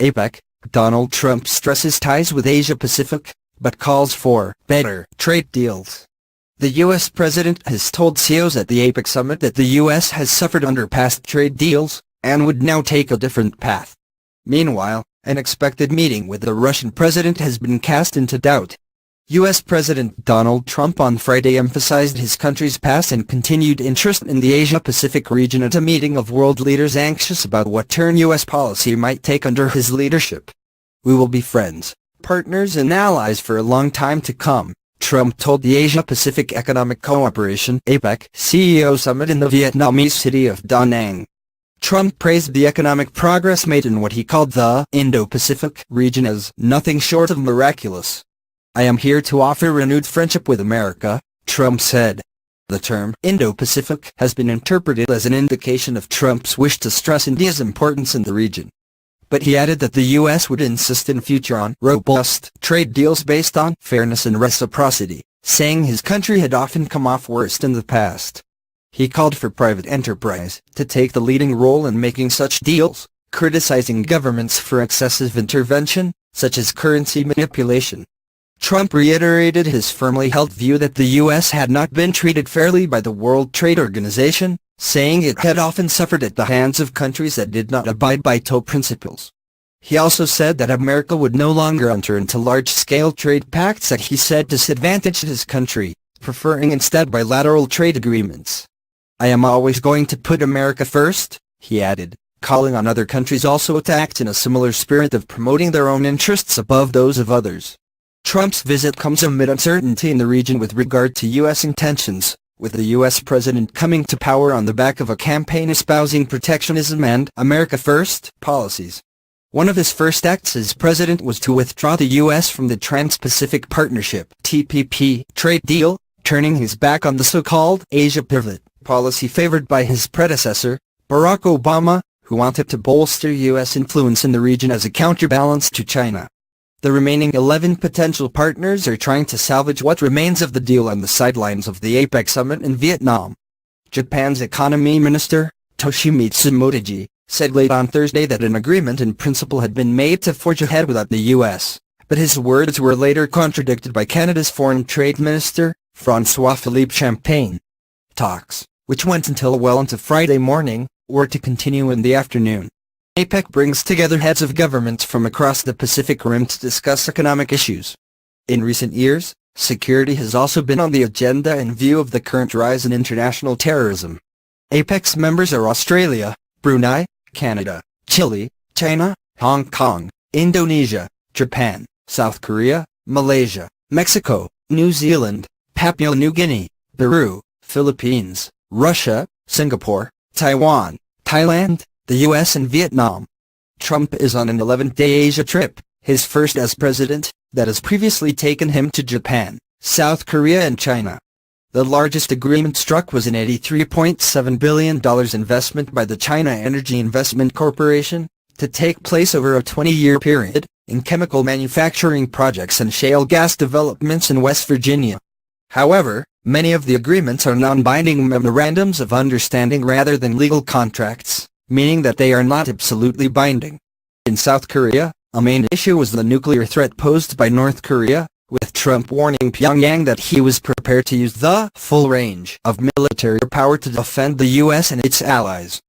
APEC, Donald Trump stresses ties with Asia-Pacific, but calls for better trade deals. The U.S. president has told CEOs at the APEC summit that the U.S. has suffered under past trade deals, and would now take a different path. Meanwhile, an expected meeting with the Russian president has been cast into doubt. U.S. President Donald Trump on Friday emphasized his country's past and continued interest in the Asia-Pacific region at a meeting of world leaders anxious about what turn U.S. policy might take under his leadership. "We will be friends, partners and allies for a long time to come," Trump told the Asia-Pacific Economic Cooperation (APEC) CEO summit in the Vietnamese city of Da Nang. Trump praised the economic progress made in what he called the Indo-Pacific region as nothing short of miraculous. "I am here to offer renewed friendship with America," Trump said. The term Indo-Pacific has been interpreted as an indication of Trump's wish to stress India's importance in the region. But he added that the U.S. would insist in future on robust trade deals based on fairness and reciprocity, saying his country had often come off worst in the past. He called for private enterprise to take the leading role in making such deals, criticizing governments for excessive intervention, such as currency manipulation. Trump reiterated his firmly held view that the U.S. had not been treated fairly by the World Trade Organization, saying it had often suffered at the hands of countries that did not abide by TOE principles. He also said that America would no longer enter into large-scale trade pacts that he said disadvantaged his country, preferring instead bilateral trade agreements. "I am always going to put America first," he added, calling on other countries also to act in a similar spirit of promoting their own interests above those of others. Trump's visit comes amid uncertainty in the region with regard to U.S. intentions, with the U.S. president coming to power on the back of a campaign espousing protectionism and America First policies. One of his first acts as president was to withdraw the U.S. from the Trans-Pacific Partnership (TPP) trade deal, turning his back on the so-called Asia Pivot policy favored by his predecessor, Barack Obama, who wanted to bolster U.S. influence in the region as a counterbalance to China. The remaining 11 potential partners are trying to salvage what remains of the deal on the sidelines of the APEC summit in Vietnam. Japan's economy minister, Toshimitsu Motegi, said late on Thursday that an agreement in principle had been made to forge ahead without the U.S., but his words were later contradicted by Canada's foreign trade minister, François-Philippe Champagne. Talks, which went until well into Friday morning, were to continue in the afternoon. APEC brings together heads of governments from across the Pacific Rim to discuss economic issues. In recent years, security has also been on the agenda in view of the current rise in international terrorism. APEC's members are Australia, Brunei, Canada, Chile, China, Hong Kong, Indonesia, Japan, South Korea, Malaysia, Mexico, New Zealand, Papua New Guinea, Peru, Philippines, Russia, Singapore, Taiwan, Thailand, the U.S. and Vietnam. Trump is on an 11th-day Asia trip, his first as president, that has previously taken him to Japan, South Korea and China. The largest agreement struck was an $83.7 billion investment by the China Energy Investment Corporation, to take place over a 20-year period, in chemical manufacturing projects and shale gas developments in West Virginia. However, many of the agreements are non-binding memorandums of understanding rather than legal contracts, meaning that they are not absolutely binding. In South Korea, a main issue was the nuclear threat posed by North Korea, with Trump warning Pyongyang that he was prepared to use the full range of military power to defend the U.S. and its allies.